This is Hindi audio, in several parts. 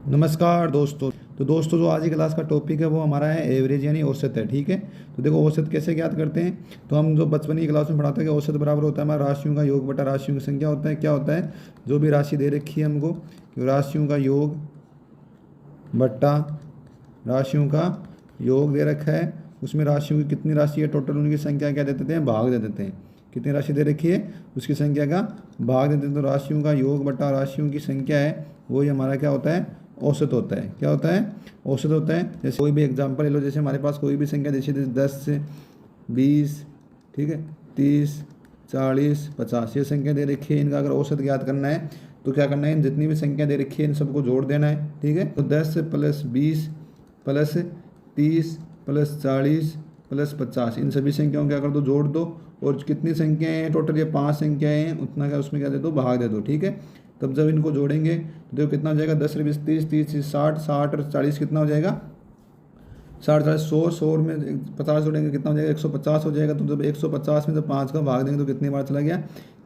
नमस्कार दोस्तों। तो दोस्तों जो आज की क्लास का टॉपिक है वो हमारा है एवरेज यानी औसत है। ठीक है, तो देखो औसत कैसे ज्ञात करते हैं। तो हम जो बचपन की क्लास में पढ़ाते हैं कि औसत बराबर होता है हमारा राशियों का योग बटा राशियों की संख्या होता है। क्या होता है, जो भी राशि दे रखी है हमको, राशियों का योग बटा राशियों का योग दे रखा है, उसमें राशियों की कितनी राशि है टोटल, उनकी संख्या क्या दे देते हैं, भाग दे देते हैं। कितनी राशि दे रखी है उसकी संख्या का भाग दे देते हैं। तो राशियों का योग बटा राशियों की संख्या है, वही हमारा क्या होता है, औसत होता है। क्या होता है, औसत होता है। जैसे कोई भी एग्जांपल ले लो, जैसे हमारे पास कोई भी संख्या, जैसे 10 से 20, ठीक है, 30, 40, 50 ये संख्या दे रखी है। इनका अगर औसत ज्ञात करना है तो क्या करना है, इन जितनी भी संख्या दे रखी है इन सबको जोड़ देना है। ठीक है, तो 10 प्लस 20 प्लस 30 प्लस 40 प्लस 50 इन सभी संख्याओं क्या कर दो, जोड़ दो। और कितनी संख्याएं हैं टोटल, ये 5 संख्याएं हैं, उतना क्या उसमें क्या दे दो, भाग दे दो। ठीक है, तब जब इनको जोड़ेंगे तो देखो कितना हो जाएगा, 10 20 30 30 60 60 और 40 कितना हो जाएगा, 60 40 100 100 में 50 जोड़ेंगे कितना हो जाएगा, 150 हो जाएगा। तो जब 150 में जब 5 का भाग देंगे तो कितनी बार चला गया,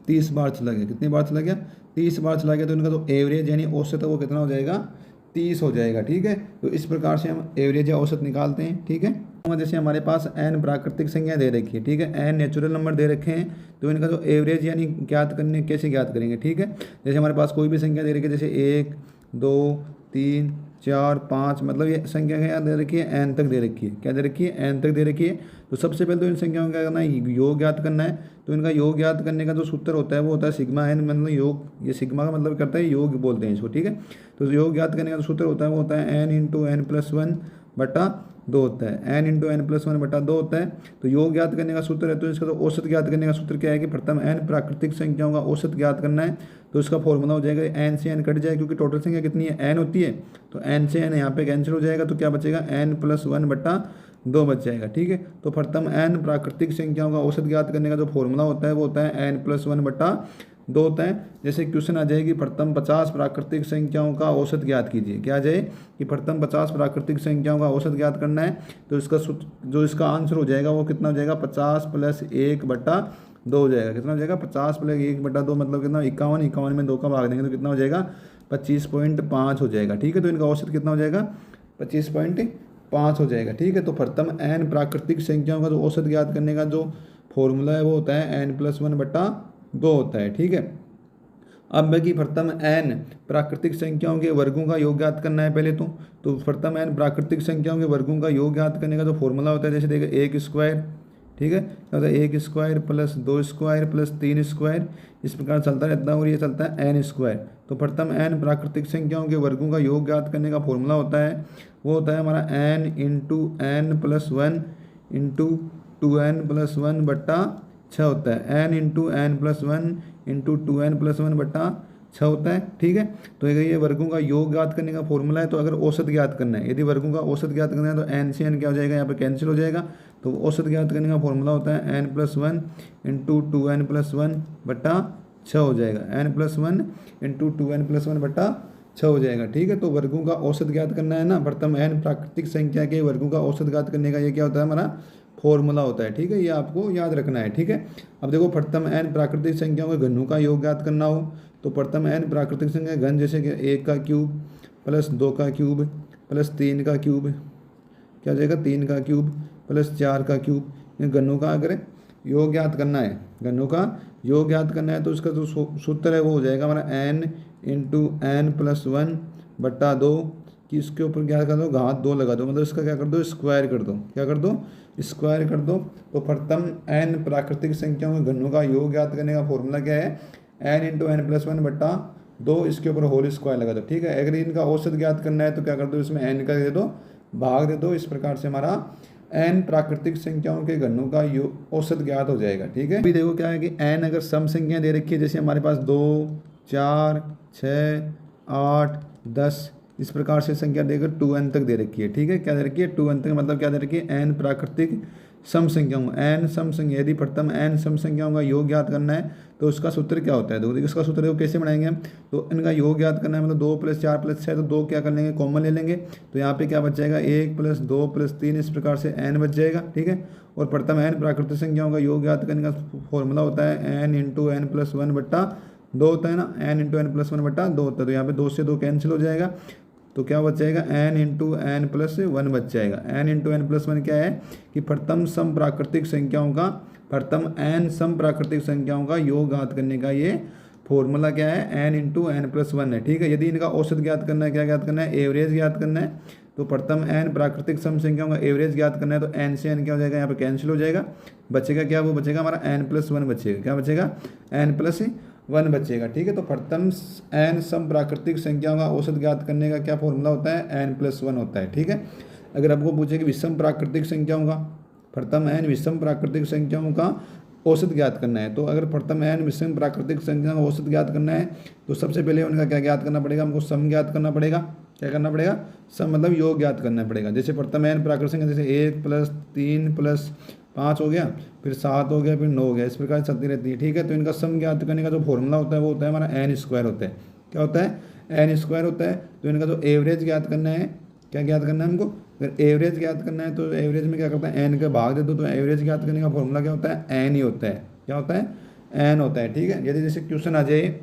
30 बार चला गया। कितनी बार चला गया, 30 बार चला गया। तो इनका जो एवरेज यानी औसत है वो कितना हो जाएगा, 30 हो जाएगा। ठीक है, तो इस प्रकार से हम एवरेज या औसत निकालते हैं। ठीक है, जैसे हमारे पास n प्राकृतिक संख्या दे रखी है, ठीक है, n नेचुरल नंबर दे रखे हैं, तो इनका जो एवरेज यानी ज्ञात करने कैसे ज्ञात करेंगे। ठीक है, जैसे हमारे पास कोई भी संख्या दे रखी है, जैसे 1 2 3 4 5, मतलब ये संख्या क्या दे रखी है, n तक दे रखी है। क्या दे रखी है, n तक दे रखी है। तो सबसे पहले तो इन संख्याओं का क्या करना है, योग ज्ञात करना है। तो इनका योग ज्ञात करने का जो सूत्र होता है वो होता है सिग्मा n, मतलब योग, ये सिग्मा का मतलब करता है योग बोलते हैं इसको। ठीक है, तो योग ज्ञात करने का जो सूत्र होता है वो होता है n into n plus one बटा 2 होता है, n into n plus one बटा 2 होता है। तो योग ज्ञात करने का सूत्र है, तो इसका तो औसत ज्ञात करने का सूत्र क्या है कि प्रथम n प्राकृतिक संख्याओं का औसत ज्ञात करना है। तो इसका फॉर्मूला हो जाएगा, n से n कट जाए क्योंकि टोटल संख्या कितनी है, n होती है। तो n से n यहाँ पे कैंसिल हो जाएगा, तो क्या बचेगा, n प्लस वन बटा 2 बच जाएगा। ठीक है, तो प्रथम n प्राकृतिक संख्याओं का औसत ज्ञात करने का जो फॉर्मूला होता है वो होता है n प्लस वन बटा 2 होता है। जैसे क्वेश्चन आ जाएगी, प्रथम 50 प्राकृतिक संख्याओं का औसत ज्ञात कीजिए। क्या आ जाए कि प्रथम 50 प्राकृतिक संख्याओं का औसत ज्ञात करना है, तो इसका जो इसका आंसर हो जाएगा वो कितना हो जाएगा, 50 प्लस 1 बटा 2 हो जाएगा। कितना हो जाएगा, 50 प्लस 1 बटा 2 मतलब कितना, 51। 51 में 2 का भाग देंगे तो कितना हो जाएगा, 25.5 हो जाएगा। ठीक है, तो इनका औसत कितना हो जाएगा, 25.5 हो जाएगा। ठीक है, तो प्रथम n प्राकृतिक संख्याओं का जो औसत ज्ञात करने का जो फॉर्मूला है वो होता है n प्लस वन बटा 2 होता है। ठीक है, अब की प्रथम n प्राकृतिक संख्याओं के वर्गों का योग ज्ञात करना है पहले तो प्रथम n प्राकृतिक संख्याओं के वर्गों का योग ज्ञात करने का जो फॉर्मूला होता है, जैसे देखो 1 स्क्वायर, ठीक है, क्या होता है, 1 square plus 2 square plus 3 square, इस प्रकार चलता रहता है और ये चलता है n स्क्वायर। तो प्रथम n प्राकृतिक संख्याओं के वर्गों का योग ज्ञात करने का फॉर्मूला होता है वो होता है हमारा n into n plus one into 2n plus one बट्टा 6 होता है, n into n plus one into 2n plus one बट्टा 6 होता है। ठीक है, तो अगर ये वर्गों का योग ज्ञात करने का फॉर्मूला है, तो अगर औसत ज्ञात करना है, यदि वर्गों का औसत ज्ञात करना है तो n से n क्या हो जाएगा, यहाँ पे कैंसिल हो जाएगा। तो औसत ज्ञात करने का फॉर्मूला होता है n plus one into 2n plus one बट्टा 6 हो जाएगा, n plus one into 2n plus one बट्टा 6 हो जाएगा। ठीक है, तो वर्गों का औसत ज्ञात करना है ना, प्रथम n प्राकृतिक संख्या के वर्गों का औसत ज्ञात करने का ये क्या होता है, हमारा फॉर्मूला होता है। ठीक है, ये आपको याद रखना है। ठीक है, अब देखो प्रथम n प्राकृतिक संख्याओं के घनों का योग ज्ञात करना हो, तो प्रथम n प्राकृतिक संख्या घन, जैसे कि 1 का क्यूब प्लस 2 का क्यूब प्लस 3 का क्यूब, क्या हो जाएगा, 3 का क्यूब प्लस 4 का क्यूब, इन घनों का अगर योग ज्ञात करना है, घनों का योग ज्ञात करना है, तो उसका जो सूत्र है वो हो जाएगा हमारा n into n plus one बट्टा 2 कि इसके ऊपर क्या कर दो, घात 2 लगा दो, मतलब इसका क्या कर दो, स्क्वायर कर दो। क्या कर दो, स्क्वायर कर दो। तो प्रथम n प्राकृतिक संख्याओं के घनों का योग ज्ञात करने का फॉर्मूला क्या है, n into n plus one बट्टा 2, इसके ऊपर होल स्क्वायर लगा दो। ठीक है, अगर इनका औसत ज्ञात करना है तो क्या कर दो, इसमें n का दे दो, भाग दे दो। इस प्रकार से हमारा n प्राकृतिक संख्याओं के घनों का औसत ज्ञात हो जाएगा। ठीक है, अभी देखो क्या है कि n अगर सम संख्या दे रखी है, जैसे हमारे पास 2 4 6 8 10 इस प्रकार से संख्या देकर 2n तक दे रखी है। ठीक है, क्या दे रखी है, 2n तक, मतलब क्या दे रखी है, n प्राकृतिक सम संख्याओं, n सम संख्या, यदि प्रथम n सम संख्याओं का योग ज्ञात करना है तो उसका सूत्र क्या होता है, तो इसका सूत्र देखो कैसे बनाएंगे हम, तो इनका योग ज्ञात करना है, मतलब 2 प्लस 4 प्लस 6, तो 2 क्या कर लेंगे, कॉमन ले लेंगे, तो यहाँ पे क्या बच जाएगा, 1 प्लस 2 प्लस 3, इस प्रकार से n बच जाएगा। ठीक है, और प्रथम n प्राकृतिक संख्याओं का योग ज्ञात करने का फॉर्मूला होता है n into n plus one बट्टा 2 होता है ना, n into n plus one बट्टा 2 होता है। तो यहाँ पे 2 से 2 कैंसिल हो जाएगा, तो क्या बच जाएगा n into n plus one बच जाएगा। n into n plus one क्या है कि प्रथम सम प्राकृतिक संख्याओं का प्रथम n सम प्राकृतिक संख्याओं का योग ज्ञात करने का ये फॉर्मूला क्या है n into n plus one है। ठीक है, यदि इनका औसत ज्ञात करना है, क्या ज्ञात करना है, एवरेज ज्ञात करना है, तो प्रथम n प्राकृतिक सम संख्याओं का एवरेज ज्ञात करना है, तो n से n क्या हो जाएगा, यहाँ पे कैंसिल हो जाएगा, बचेगा क्या, वो बचेगा हमारा n प्लस वन बचेगा। क्या बचेगा, n प्लस वन बचेगा। ठीक है, तो प्रथम n सम प्राकृतिक संख्याओं का औसत ज्ञात करने का क्या फॉर्मूला होता है, n प्लस वन होता है। ठीक है, अगर आपको पूछे कि विषम प्राकृतिक संख्याओं का प्रथम n विषम प्राकृतिक संख्याओं का औसत ज्ञात करना है, तो अगर प्रथम n विषम प्राकृतिक संख्या का औसत ज्ञात करना है तो सबसे पहले उनका क्या ज्ञात करना पड़ेगा, हमको सम ज्ञात करना पड़ेगा। क्या करना पड़ेगा, सम मतलब योग ज्ञात करना पड़ेगा। जैसे प्रथम n प्राकृतिक संख्या जैसे 1 प्लस 3 प्लस 5 हो गया, फिर 7 हो गया, फिर 9 हो गया, इस प्रकार चलती रहती है। ठीक है, तो इनका सम ज्ञात करने का जो फॉर्मूला होता है वो होता है हमारा n स्क्वायर होता है। क्या होता है, n स्क्वायर होता है। तो इनका जो एवरेज ज्ञात करना है, क्या ज्ञात करना है हमको, अगर एवरेज ज्ञात करना है तो एवरेज में क्या करता है, n का भाग दे दो, तो एवरेज ज्ञात करने का फॉर्मूला क्या होता है, n ही होता है। क्या होता है, n होता है। ठीक है, यदि जैसे क्वेश्चन आ जाए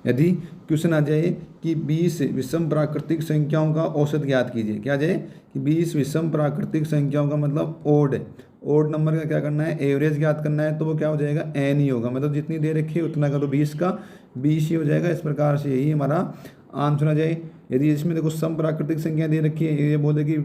यदि क्वेश्चन आ जाए कि 20 विषम प्राकृतिक संख्याओं का औसत ज्ञात कीजिए, क्या जाए कि 20 विषम प्राकृतिक संख्याओं का मतलब ओड नंबर का क्या करना है, एवरेज ज्ञात करना है, तो वो क्या हो जाएगा, n ही होगा। मतलब जितनी दे रखी है उतना का, तो 20 का 20 ही हो जाएगा। इस प्रकार से यही हमारा आंसर आ जाए। यदि इसमें देखो सम प्राकृतिक संख्या दे रखी है, ये बोले कि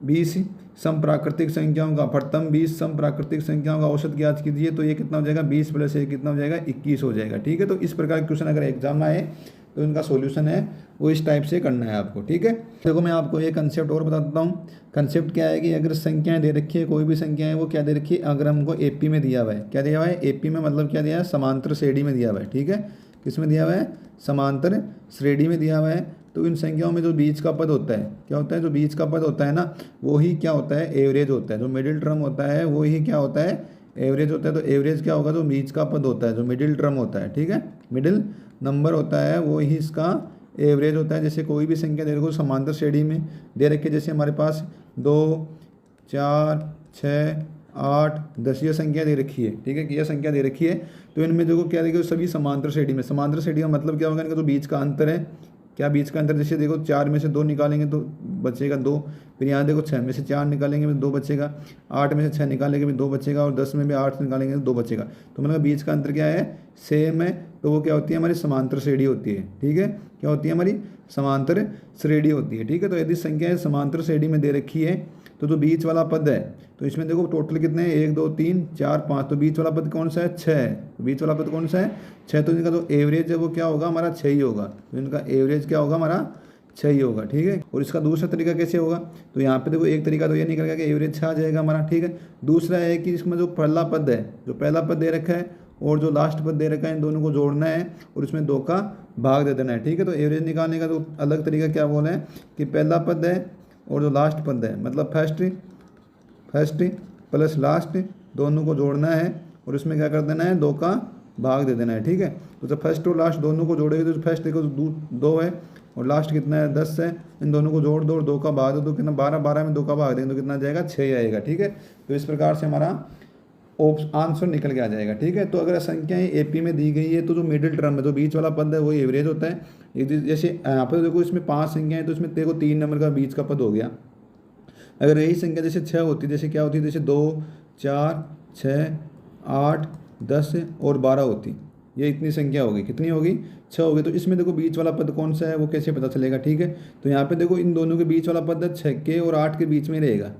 20 सम प्राकृतिक संख्याओं का प्रथम 20 सम प्राकृतिक संख्याओं का औसत ज्ञात कीजिए, तो ये कितना हो जाएगा, 20 प्लस 1 कितना हो जाएगा, 21 हो जाएगा। ठीक है, तो इस प्रकार क्वेश्चन अगर एग्जाम आए तो इनका सॉल्यूशन है वो इस टाइप से करना है आपको। ठीक है, देखो मैं आपको एक कंसेप्ट और बता देता हूँ। कंसेप्ट क्या है कि अगर संख्याएं दे रखी है, कोई भी संख्या है, वो क्या दे रखी है, अगर हमको एपी में दिया हुआ है, क्या दिया हुआ है, एपी में मतलब क्या दिया है, समांतर श्रेणी में दिया हुआ है। ठीक है, किस में दिया हुआ है, समांतर श्रेणी में दिया हुआ है। तो इन संख्याओं में जो बीच का पद होता है, क्या होता है, जो बीच का पद होता है ना, वो ही क्या होता है, एवरेज होता है। जो मिडिल टर्म होता है वो ही क्या होता है, एवरेज होता है। तो एवरेज क्या होगा, जो बीच का पद होता है, जो मिडिल टर्म होता है। ठीक है, मिडिल नंबर होता है वो ही इसका एवरेज होता है। जैसे कोई भी संख्या दे रखो समांतर श्रेणी में दे रखी है, जैसे हमारे पास 2 4 6 8 10 ये संख्या दे रखी है। ठीक है, कि यह संख्या दे रखी है, तो इनमें देखो क्या देखो सभी समांतर श्रेणी में। समांतर श्रेणी का मतलब क्या होगा, इनका तो बीच का अंतर है। क्या बीच का अंतर, जैसे देखो 4 में से 2 निकालेंगे तो बचेगा 2, फिर यहाँ देखो 6 में से 4 निकालेंगे तो 2 बचेगा, 8 में से 6 निकालेंगे भी 2 बचेगा, और 10 में भी 8 निकालेंगे तो 2 बचेगा। तो मतलब बीच का अंतर क्या है, सेम है। तो वो क्या होती है, हमारी समांतर श्रेणी होती है। ठीक है, क्या होती है, हमारी समांतर श्रेणी होती है। ठीक है, तो यदि संख्या समांतर श्रेणी में दे रखी है, तो जो बीच वाला पद है, तो इसमें देखो टोटल कितने हैं, 1 2 3 4 5, तो बीच वाला पद कौन सा है, 6 है। तो बीच वाला पद कौन सा है, 6। तो इनका जो एवरेज है वो क्या होगा, हमारा 6 ही होगा। तो इनका एवरेज क्या होगा, हमारा 6 ही होगा। ठीक है, और इसका दूसरा तरीका कैसे होगा, तो यहाँ पे देखो एक तरीका तो ये निकल गया कि एवरेज 6 आ जाएगा हमारा। ठीक है, दूसरा है कि इसमें जो पहला पद है, जो पहला पद दे रखा है और जो लास्ट पद दे रखा है, इन दोनों को जोड़ना है और इसमें 2 का भाग दे देना है। ठीक है, तो एवरेज निकालने का तो अलग तरीका क्या बोले हैं कि पहला पद है और जो लास्ट पद है, मतलब फर्स्ट प्लस लास्ट दोनों को जोड़ना है और इसमें क्या कर देना है, 2 का भाग दे देना है। ठीक है, तो जब फर्स्ट और लास्ट दोनों को जोड़ेंगे तो फर्स्ट देखो 2 है और लास्ट कितना है, 10 है। इन दोनों को जोड़ दो और 2 का भाग दे दो, कितना 12, 12 में 2 का भाग देंगे तो कितना जाएगा, 6 आएगा। ठीक है, तो इस प्रकार से हमारा आंसर निकल के आ जाएगा। ठीक है, तो अगर संख्याएं एपी में दी गई है तो जो मिडिल टर्म है, जो बीच वाला पद है, वो एवरेज होता है। जैसे यहाँ पर देखो इसमें 5 संख्याएं, तो इसमें देखो 3 नंबर का बीच का पद हो गया। अगर यही संख्या जैसे 6 होती, जैसे क्या होती, जैसे 2 4 6 8 10 और 12 होती, ये इतनी संख्या होगी, कितनी होगी, 6 होगी। तो इसमें देखो बीच वाला पद कौन सा है, वो कैसे पता चलेगा। ठीक है, तो यहाँ पे देखो इन दोनों के बीच वाला पद 6 के और 8 के बीच में रहेगा,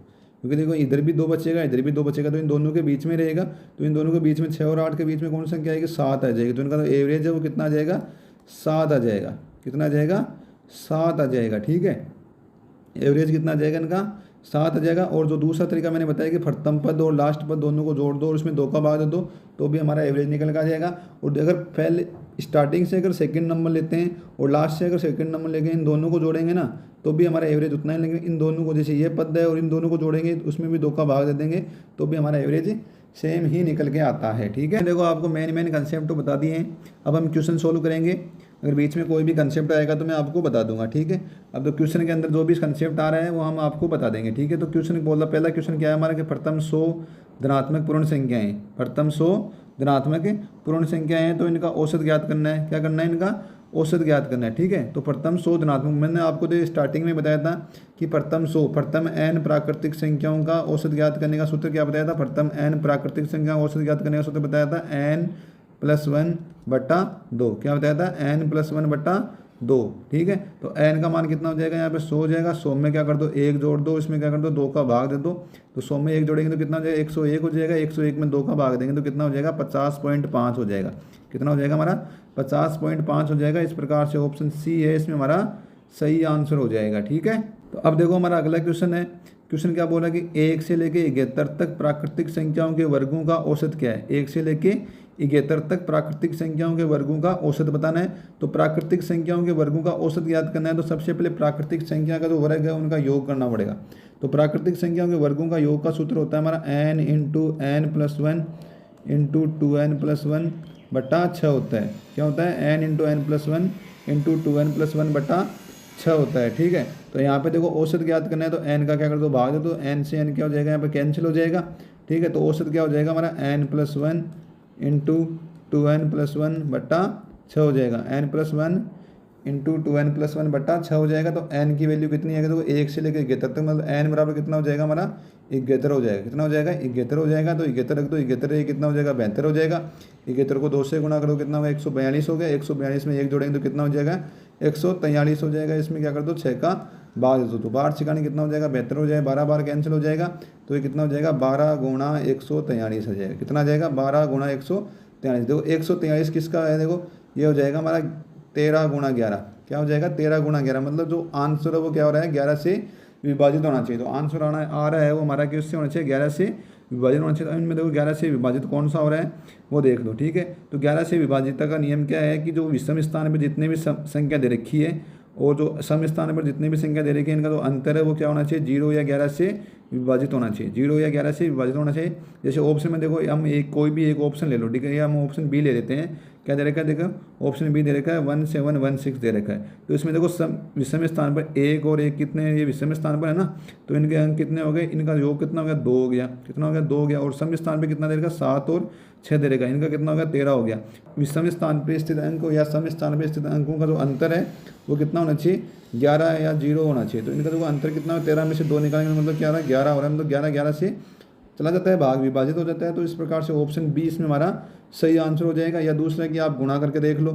क्योंकि देखो इधर भी 2 बचेगा, इधर भी 2 बचेगा, तो इन दोनों के बीच में रहेगा। तो इन दोनों के बीच में 6 और 8 के बीच में कौन सी संख्या आएगी, 7 आ जाएगी। तो इनका जो एवरेज है वो कितना आ जाएगा, 7 आ जाएगा। कितना आ जाएगा, 7 आ जाएगा। ठीक है, एवरेज कितना आ जाएगा इनका, 7 आ जाएगा। और जो दूसरा तरीका मैंने बताया कि प्रथम पद और लास्ट पद दोनों को जोड़ दो और उसमें 2 का भाग दे दो, तो भी हमारा एवरेज निकल के आ जाएगा। और अगर पहले स्टार्टिंग से अगर सेकंड नंबर लेते हैं और लास्ट से अगर सेकंड नंबर लेके इन दोनों को जोड़ेंगे ना, तो भी हमारा एवरेज उतना ही लगेगा। इन दोनों को जैसे ये पद है और इन दोनों को जोड़ेंगे उसमें भी 2 का भाग दे देंगे, तो भी हमारा एवरेज सेम ही निकल के आता है। ठीक है, देखो आपको मेन कंसेप्ट तो बता दिए हैं। अब हम क्वेश्चन सोल्व करेंगे। अगर बीच में कोई भी कंसेप्ट आएगा तो मैं आपको बता दूंगा। ठीक है, अब तो क्वेश्चन के अंदर जो भी कंसेप्ट आ रहा है वो हम आपको बता देंगे। ठीक है, तो क्वेश्चन बोल रहा, पहला क्वेश्चन क्या है हमारा कि प्रथम 100 धनात्मक पूर्ण संख्याएं, प्रथम 100 धनात्मक पूर्ण संख्याएं हैं, तो इनका औसत ज्ञात करना है। क्या करना है, इनका औसत ज्ञात करना है, ठीक है। तो प्रथम 100 धनात्मक, मैंने आपको तो स्टार्टिंग में बताया था कि प्रथम n प्राकृतिक संख्याओं का औसत ज्ञात करने का सूत्र क्या बताया था, प्रथम n प्राकृतिक संख्या औसत ज्ञात करने का सूत्र बताया था n+1/2, क्या बताया था, n+1/2, ठीक है। तो n का मान कितना हो जाएगा, यहाँ पे 100 हो जाएगा, 100 में क्या कर दो 1 जोड़ दो, इसमें क्या कर दो 2 का भाग दे दो, तो 100 में 1 जोड़ेंगे तो कितना हो जाएगा 101 हो जाएगा, 101 में 2 का भाग देंगे तो कितना हो जाएगा 50.5 हो जाएगा, कितना हो जाएगा हमारा 50.5 हो जाएगा। इस प्रकार से ऑप्शन सी है इसमें हमारा सही आंसर हो जाएगा, ठीक है। तो अब देखो हमारा अगला क्वेश्चन है, क्वेश्चन क्या बोला कि 1 से लेके 71 तक प्राकृतिक संख्याओं के वर्गों का औसत क्या है, 1 से लेके 71 तक प्राकृतिक संख्याओं के वर्गों का औसत बताना है। तो प्राकृतिक संख्याओं के वर्गों का औसत ज्ञात करना है, तो सबसे पहले प्राकृतिक संख्या का जो वर्ग है उनका योग करना पड़ेगा। तो प्राकृतिक संख्याओं के वर्गों का योग का सूत्र होता है हमारा n × n+1 × 2n+1/6 होता है, क्या होता है n × n+1 × 2n+1/6 होता है, ठीक है। तो यहाँ पे देखो औसत ज्ञात करना है, तो n का क्या कर दो भाग दो, तो n से n क्या हो जाएगा, यहाँ पे कैंसिल हो जाएगा, ठीक है। तो औसत क्या हो जाएगा हमारा n+1 × 2n+1/6 हो जाएगा, n+1 × 2n+1/6 हो जाएगा। तो n की वैल्यू कितनी है, तो 1 से लेकर 71 तक, मतलब n बराबर कितना हो जाएगा हमारा 71 हो जाएगा, कितना हो जाएगा 71 हो जाएगा। तो 71 रख दो, 71 कितना हो जाएगा 72 हो जाएगा, 71 को 2 से गुणा करो कितना होगा 142 हो गया, 142 में 1 जोड़ेंगे तो कितना हो जाएगा 143 हो जाएगा। इसमें क्या कर दो 6 का भाग दे दो, तो 12 छिकाने कितना हो जाएगा 72 हो जाएगा, 12 बार कैंसिल हो जाएगा, तो ये कितना हो जाएगा 12 × 143 हो जाएगा, कितना आ जाएगा 12 × 143। देखो 143 किसका है, देखो ये हो जाएगा हमारा 13 × 11, क्या हो जाएगा 13 × 11, मतलब जो आंसर है वो क्या हो रहा है 11 से विभाजित होना चाहिए। तो आंसर आ रहा है वो हमारा किससे होना चाहिए 11 से विभाजित होना चाहिए। तो इनमें देखो 11 से विभाजित कौन सा हो रहा है वो देख लो, ठीक है। तो 11 से विभाजित का नियम क्या है कि जो विषम स्थान पर जितने भी संख्या दे रखी है और जो सम स्थान पर जितनी भी संख्या दे रखी है इनका जो अंतर है वो क्या होना चाहिए 0 या 11 से विभाजित होना चाहिए, 0 या 11 से विभाजित होना चाहिए। जैसे ऑप्शन में देखो हम कोई भी एक ऑप्शन ले लो, ठीक है, या हम ऑप्शन बी ले लेते हैं, क्या दे रखा है देखो ऑप्शन बी दे रखा है 1716 दे रखा है। तो इसमें देखो विषम स्थान पर 1 और 1 कितने, ये विषम स्थान पर है ना, तो इनके अंक कितने हो गए, इनका योग कितना हो गया 2 हो गया, कितना हो गया 2 हो गया। और सम स्थान पर कितना दे रखा 7 और 6 दे रखा है, इनका कितना हो गया 13 हो गया। विषम स्थान पर स्थित अंक या सम स्थान पर स्थित अंकों का जो अंतर है वो कितना होना चाहिए 11 या 0 होना चाहिए। तो इनका जो अंतर कितना है 13 में से 2 निकालेंगे मतलब क्या रहा 11 हो रहा है, मतलब 11 से चला जाता है, भाग विभाजित हो जाता है। तो इस प्रकार से ऑप्शन बी इसमें हमारा सही आंसर हो जाएगा, या दूसरा कि आप गुणा करके देख लो।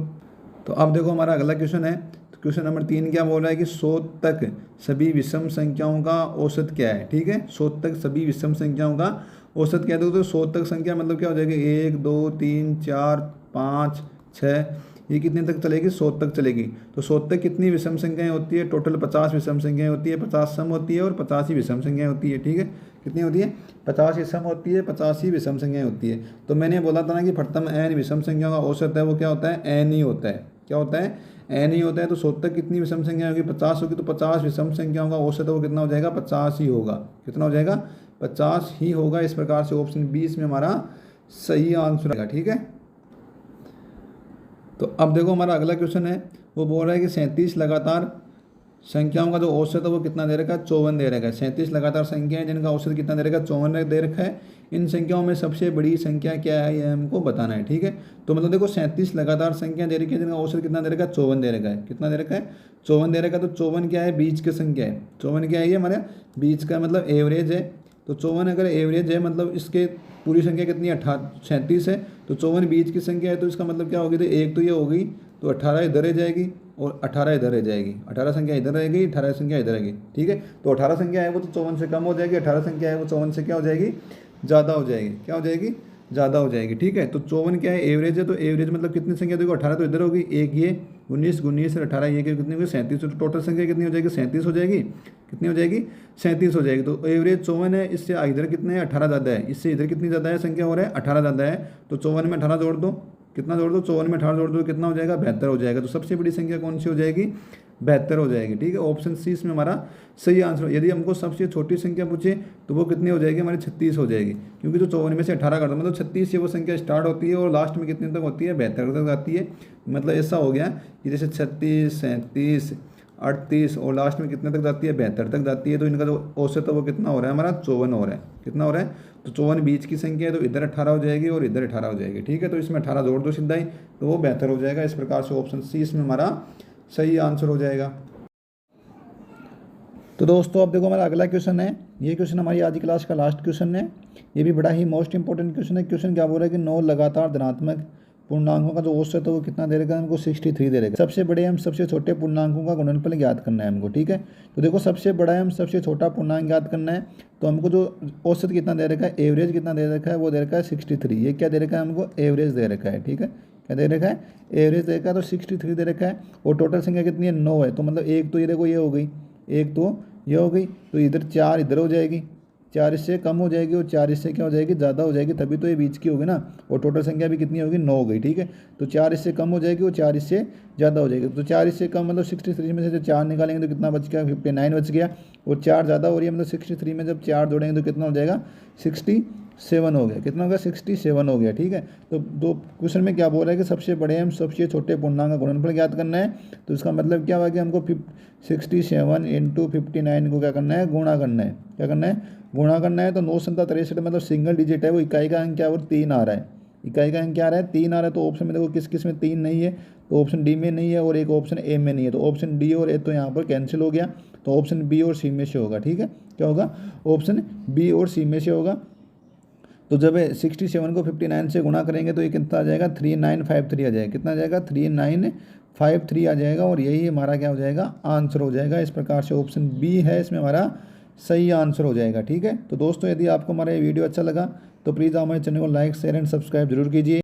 तो अब देखो हमारा अगला क्वेश्चन है, तो क्वेश्चन नंबर 3 क्या बोल रहा है कि 100 तक सभी विषम संख्याओं का औसत क्या है, ठीक है। 100 तक सभी विषम संख्याओं का औसत क्या है, तो 100 तक संख्या मतलब क्या हो जाएगी 1 2 3 4 5 6, ये कितने तक चलेगी 100 तक चलेगी। तो 100 तक कितनी विषम संख्याएं होती है, टोटल 50 विषम संख्याएं होती है, 50 सम होती है और 50 ही विषम संख्याएं होती है, ठीक है। कितनी होती है 50 ही सम होती है, 50 ही विषम संख्याएं होती है। तो मैंने बोला था ना कि प्रथम n विषम संख्याओं का औसत है वो क्या होता है n ही होता है, क्या होता है n ही होता है। तो 100 तक कितनी विषम संख्या होगी 50 होगी, तो 50 विषम संख्याओं का औसत है वो कितना हो जाएगा 50 ही होगा, कितना हो जाएगा 50 ही होगा। इस प्रकार से ऑप्शन 20 में हमारा सही आंसर है, ठीक है। तो अब देखो हमारा अगला क्वेश्चन है, वो बोल रहा है कि 37 लगातार संख्याओं का जो औसत है वो कितना दे रखा है 54 दे रखा है। 37 लगातार संख्याएं जिनका औसत कितना दे रखा है 54 दे रखा है। इन संख्याओं में सबसे बड़ी संख्या क्या है ये हमको बताना है, ठीक है। तो मतलब देखो 37 लगातार संख्या दे रखी है जिनका औसत कितना दे रखा है 54 दे रखा है, कितना दे रखा है 54 दे रखा है। तो 54 क्या है बीच की संख्या है, 54 क्या है ये हमारे बीच का मतलब एवरेज है। तो 54 अगर एवरेज है मतलब इसके पूरी संख्या कितनी है 37 है, तो 54 बीच की संख्या है, तो इसका मतलब क्या होगी, तो एक तो ये होगी, तो 18 इधर रह जाएगी और 18 इधर रह जाएगी, 18 संख्या इधर रहेगी, 18 संख्या इधर रहेगी, ठीक है। तो 18 संख्या है वो तो 54 से कम हो जाएगी, 18 संख्या है वो 54 से क्या हो जाएगी ज़्यादा हो जाएगी, क्या हो जाएगी ज़्यादा हो जाएगी, ठीक है। तो 54 क्या है एवरेज है, तो एवरेज मतलब कितनी संख्या देखो 18 तो इधर होगी, एक ये 19 19 और 18 ये कितनी होगी 37, तो टोटल संख्या कितनी हो जाएगी 37 हो जाएगी, कितनी हो जाएगी 37 हो जाएगी। तो एवरेज 54 है, इससे इधर कितने हैं 18 ज़्यादा है, इससे इधर कितनी ज़्यादा है संख्या हो रहा है 18 ज़्यादा है। तो 54 में 18 जोड़ दो, कितना जोड़ दो 54 में 18 जोड़ दो कितना हो जाएगा 72 हो जाएगा। तो सबसे बड़ी संख्या कौन सी हो जाएगी 72 हो जाएगी, ठीक है। ऑप्शन सी इसमें हमारा सही आंसर। यदि हमको सबसे छोटी संख्या पूछे तो वो कितनी हो जाएगी हमारी 36 हो जाएगी, क्योंकि जो 54 में से 18 कर दो मतलब 36 से वो संख्या स्टार्ट होती है और लास्ट में कितने तक होती है 72 तक आती है। मतलब ऐसा हो गया कि जैसे 36 37 38 और लास्ट में कितने तक जाती है, 72 तक जाती है। तो इनका जो औसत है वो कितना हो रहा है हमारा, 54 हो रहा है। कितना हो रहा है, तो 54 बीच की संख्या है, तो इधर 18 हो जाएगी और इधर 18 हो जाएगी, ठीक है। तो इसमें 18 जोड़ दो सीधा ही, तो वो 72 हो जाएगा। इस प्रकार से ऑप्शन सी इसमें हमारा सही आंसर हो जाएगा। तो दोस्तों अब देखो हमारा अगला क्वेश्चन है, ये क्वेश्चन हमारी आज की क्लास का लास्ट क्वेश्चन है। ये भी बड़ा ही मोस्ट इंपॉर्टेंट क्वेश्चन है। क्वेश्चन क्या बोल रहा है कि 9 लगातार धनात्मक पूर्णांकों का जो औसत है वो कितना दे रखा है हमको, 63 दे रखा है। सबसे बड़े एवं सबसे छोटे पूर्णांकों का गुणनफल ज्ञात करना है हमको, ठीक है। तो देखो सबसे बड़ा एवं सबसे छोटा पूर्णांक ज्ञात करना है, तो हमको जो औसत कितना दे रखा है, एवरेज कितना दे रखा है, वो दे रखा है 63। ये क्या दे रखा है हमको, एवरेज दे रखा है, ठीक है। क्या दे रखा है, एवरेज दे रखा है, तो 63 दे रखा है। और टोटल संख्या कितनी है, 9 है। तो मतलब एक तो ये देखो ये हो गई, एक तो ये हो गई, तो इधर 4 इधर हो जाएगी, 4 इससे कम हो जाएगी और 4 इससे क्या हो जाएगी, ज़्यादा हो जाएगी, तभी तो ये बीच की होगी ना। और टोटल संख्या भी कितनी होगी, 9 हो गई, ठीक है। तो 4 इससे कम हो जाएगी और 4 इससे ज़्यादा हो जाएगी। तो 4 इससे कम मतलब 63 में से जब 4 निकालेंगे तो कितना बच गया, 59 बच गया। और 4 ज़्यादा हो रही है मतलब 63 में जब 4 जोड़ेंगे तो कितना हो जाएगा, 67 हो गया। कितना हो गया, 67 हो गया, ठीक है। तो दो क्वेश्चन में क्या बोल रहा है कि सबसे बड़े एवं सबसे छोटे पूर्णांक का गुणनफल ज्ञात करना है। तो इसका मतलब क्या हुआ कि हमको 67 इंटू 59 को क्या करना है, गुणा करना है। क्या करना है, गुणा करना है। तो 9 संता 63 मतलब सिंगल डिजिट है, वो इकाई का अंक क्या है, वो 3 आ रहा है। इकाई का अंक क्या आ रहा है, 3 आ रहा है। तो ऑप्शन में देखो किस किस में 3 नहीं है, तो ऑप्शन डी में नहीं है और एक ऑप्शन ए में नहीं है। तो ऑप्शन डी और ए तो यहाँ पर कैंसिल हो गया, तो ऑप्शन बी और सी में से होगा, ठीक है। क्या होगा, ऑप्शन बी और सी में से होगा। तो जब 67 को 59 से गुणा करेंगे तो ये कितना आ जाएगा, 3953 आ जाएगा। कितना आ जाएगा, 3953 आ जाएगा। और यही हमारा क्या हो जाएगा, आंसर हो जाएगा। इस प्रकार से ऑप्शन बी है इसमें हमारा सही आंसर हो जाएगा, ठीक है। तो दोस्तों यदि आपको हमारा ये वीडियो अच्छा लगा तो प्लीज़ हमारे चैनल को लाइक शेयर एंड सब्सक्राइब जरूर कीजिए।